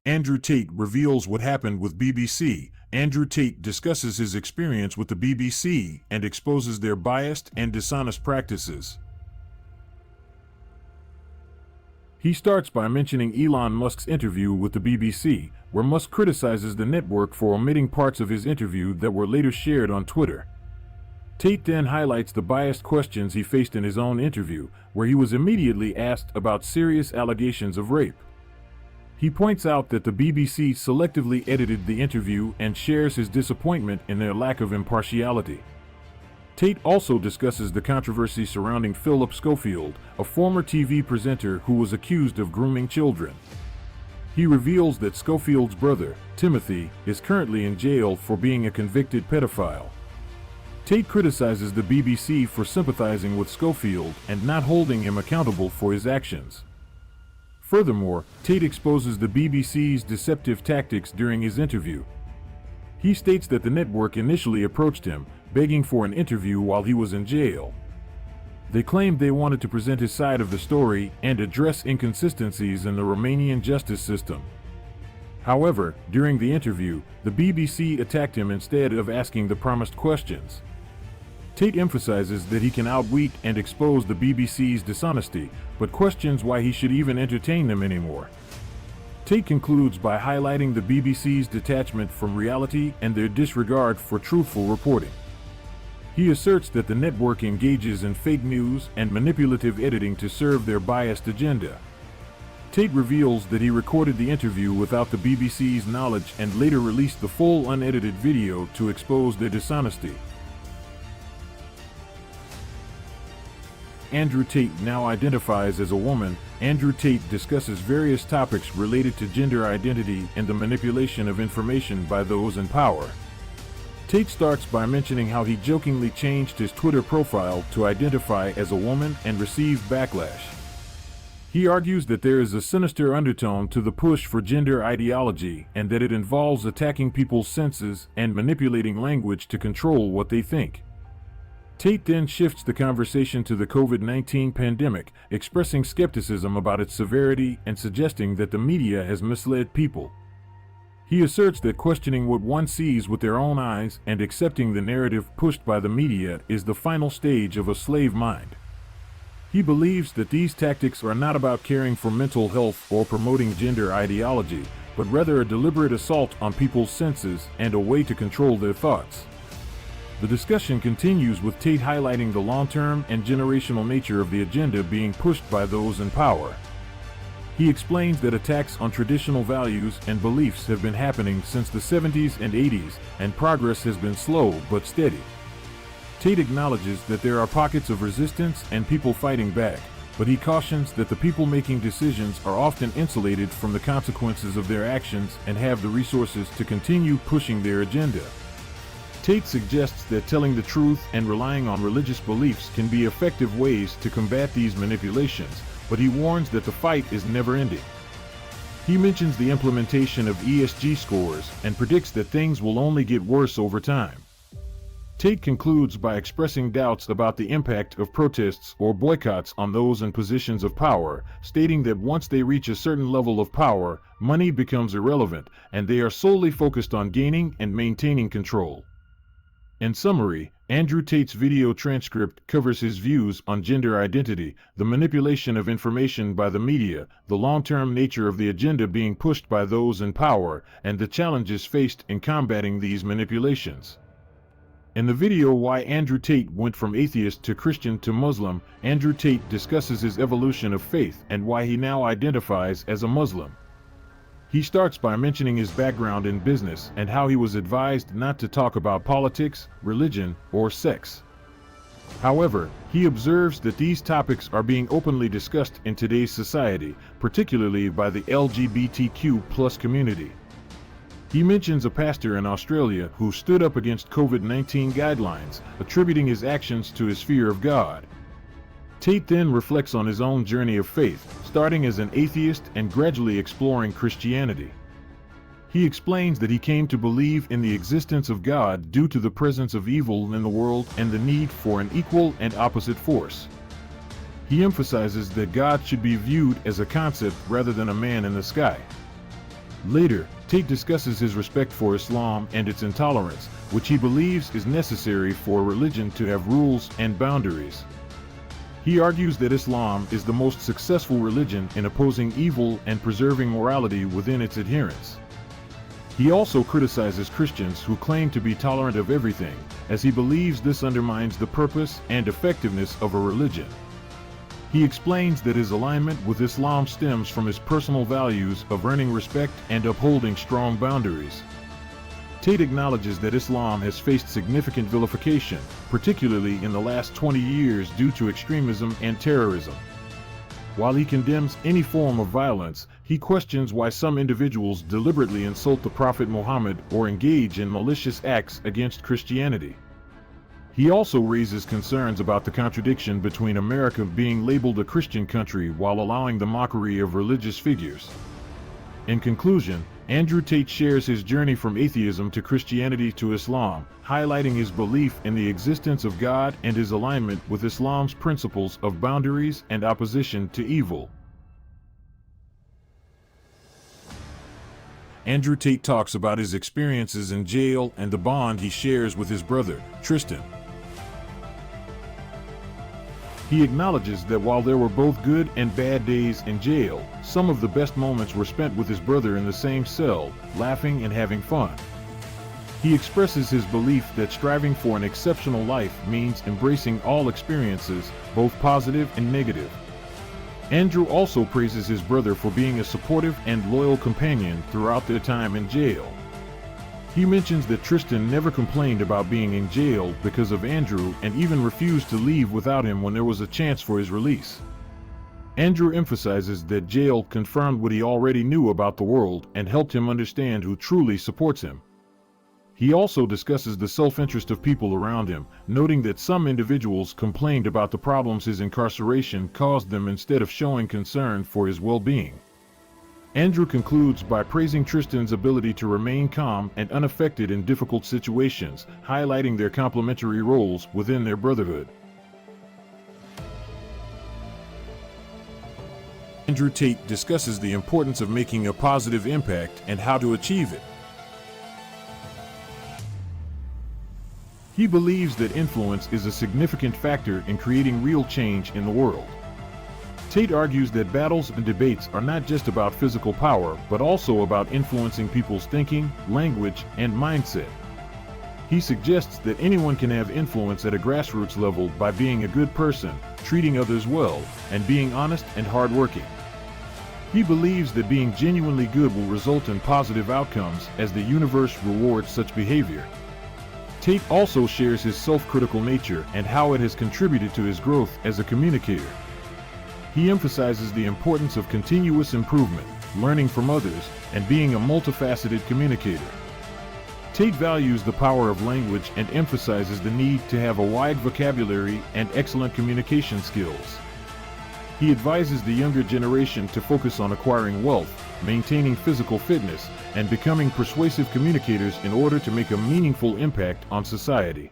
Andrew Tate reveals what happened with BBC. Andrew Tate discusses his experience with the BBC and exposes their biased and dishonest practices. He starts by mentioning Elon Musk's interview with the BBC, where Musk criticizes the network for omitting parts of his interview that were later shared on Twitter. Tate then highlights the biased questions he faced in his own interview, where he was immediately asked about serious allegations of rape. He points out that the BBC selectively edited the interview and shares his disappointment in their lack of impartiality. Tate also discusses the controversy surrounding Philip Schofield, a former TV presenter who was accused of grooming children. He reveals that Schofield's brother, Timothy, is currently in jail for being a convicted pedophile. Tate criticizes the BBC for sympathizing with Schofield and not holding him accountable for his actions. Furthermore, Tate exposes the BBC's deceptive tactics during his interview. He states that the network initially approached him, begging for an interview while he was in jail. They claimed they wanted to present his side of the story and address inconsistencies in the Romanian justice system. However, during the interview, the BBC attacked him instead of asking the promised questions. Tate emphasizes that he can outwit and expose the BBC's dishonesty, but questions why he should even entertain them anymore. Tate concludes by highlighting the BBC's detachment from reality and their disregard for truthful reporting. He asserts that the network engages in fake news and manipulative editing to serve their biased agenda. Tate reveals that he recorded the interview without the BBC's knowledge and later released the full unedited video to expose their dishonesty. Andrew Tate now identifies as a woman. Andrew Tate discusses various topics related to gender identity and the manipulation of information by those in power. Tate starts by mentioning how he jokingly changed his Twitter profile to identify as a woman and received backlash. He argues that there is a sinister undertone to the push for gender ideology and that it involves attacking people's senses and manipulating language to control what they think. Tate then shifts the conversation to the COVID-19 pandemic, expressing skepticism about its severity and suggesting that the media has misled people. He asserts that questioning what one sees with their own eyes and accepting the narrative pushed by the media is the final stage of a slave mind. He believes that these tactics are not about caring for mental health or promoting gender ideology, but rather a deliberate assault on people's senses and a way to control their thoughts. The discussion continues with Tate highlighting the long-term and generational nature of the agenda being pushed by those in power. He explains that attacks on traditional values and beliefs have been happening since the 70s and 80s, and progress has been slow but steady. Tate acknowledges that there are pockets of resistance and people fighting back, but he cautions that the people making decisions are often insulated from the consequences of their actions and have the resources to continue pushing their agenda. Tate suggests that telling the truth and relying on religious beliefs can be effective ways to combat these manipulations, but he warns that the fight is never-ending. He mentions the implementation of ESG scores and predicts that things will only get worse over time. Tate concludes by expressing doubts about the impact of protests or boycotts on those in positions of power, stating that once they reach a certain level of power, money becomes irrelevant, and they are solely focused on gaining and maintaining control. In summary, Andrew Tate's video transcript covers his views on gender identity, the manipulation of information by the media, the long-term nature of the agenda being pushed by those in power, and the challenges faced in combating these manipulations. In the video Why Andrew Tate Went from Atheist to Christian to Muslim, Andrew Tate discusses his evolution of faith and why he now identifies as a Muslim. He starts by mentioning his background in business and how he was advised not to talk about politics, religion, or sex. However, he observes that these topics are being openly discussed in today's society, particularly by the LGBTQ+ community. He mentions a pastor in Australia who stood up against COVID-19 guidelines, attributing his actions to his fear of God. Tate then reflects on his own journey of faith, starting as an atheist and gradually exploring Christianity. He explains that he came to believe in the existence of God due to the presence of evil in the world and the need for an equal and opposite force. He emphasizes that God should be viewed as a concept rather than a man in the sky. Later, Tate discusses his respect for Islam and its intolerance, which he believes is necessary for a religion to have rules and boundaries. He argues that Islam is the most successful religion in opposing evil and preserving morality within its adherents. He also criticizes Christians who claim to be tolerant of everything, as he believes this undermines the purpose and effectiveness of a religion. He explains that his alignment with Islam stems from his personal values of earning respect and upholding strong boundaries. Tate acknowledges that Islam has faced significant vilification, particularly in the last 20 years due to extremism and terrorism. While he condemns any form of violence, he questions why some individuals deliberately insult the Prophet Muhammad or engage in malicious acts against Christianity. He also raises concerns about the contradiction between America being labeled a Christian country while allowing the mockery of religious figures. In conclusion, Andrew Tate shares his journey from atheism to Christianity to Islam, highlighting his belief in the existence of God and his alignment with Islam's principles of boundaries and opposition to evil. Andrew Tate talks about his experiences in jail and the bond he shares with his brother, Tristan. He acknowledges that while there were both good and bad days in jail, some of the best moments were spent with his brother in the same cell, laughing and having fun. He expresses his belief that striving for an exceptional life means embracing all experiences, both positive and negative. Andrew also praises his brother for being a supportive and loyal companion throughout their time in jail. He mentions that Tristan never complained about being in jail because of Andrew and even refused to leave without him when there was a chance for his release. Andrew emphasizes that jail confirmed what he already knew about the world and helped him understand who truly supports him. He also discusses the self-interest of people around him, noting that some individuals complained about the problems his incarceration caused them instead of showing concern for his well-being. Andrew concludes by praising Tristan's ability to remain calm and unaffected in difficult situations, highlighting their complementary roles within their brotherhood. Andrew Tate discusses the importance of making a positive impact and how to achieve it. He believes that influence is a significant factor in creating real change in the world. Tate argues that battles and debates are not just about physical power, but also about influencing people's thinking, language, and mindset. He suggests that anyone can have influence at a grassroots level by being a good person, treating others well, and being honest and hardworking. He believes that being genuinely good will result in positive outcomes as the universe rewards such behavior. Tate also shares his self-critical nature and how it has contributed to his growth as a communicator. He emphasizes the importance of continuous improvement, learning from others, and being a multifaceted communicator. Tate values the power of language and emphasizes the need to have a wide vocabulary and excellent communication skills. He advises the younger generation to focus on acquiring wealth, maintaining physical fitness, and becoming persuasive communicators in order to make a meaningful impact on society.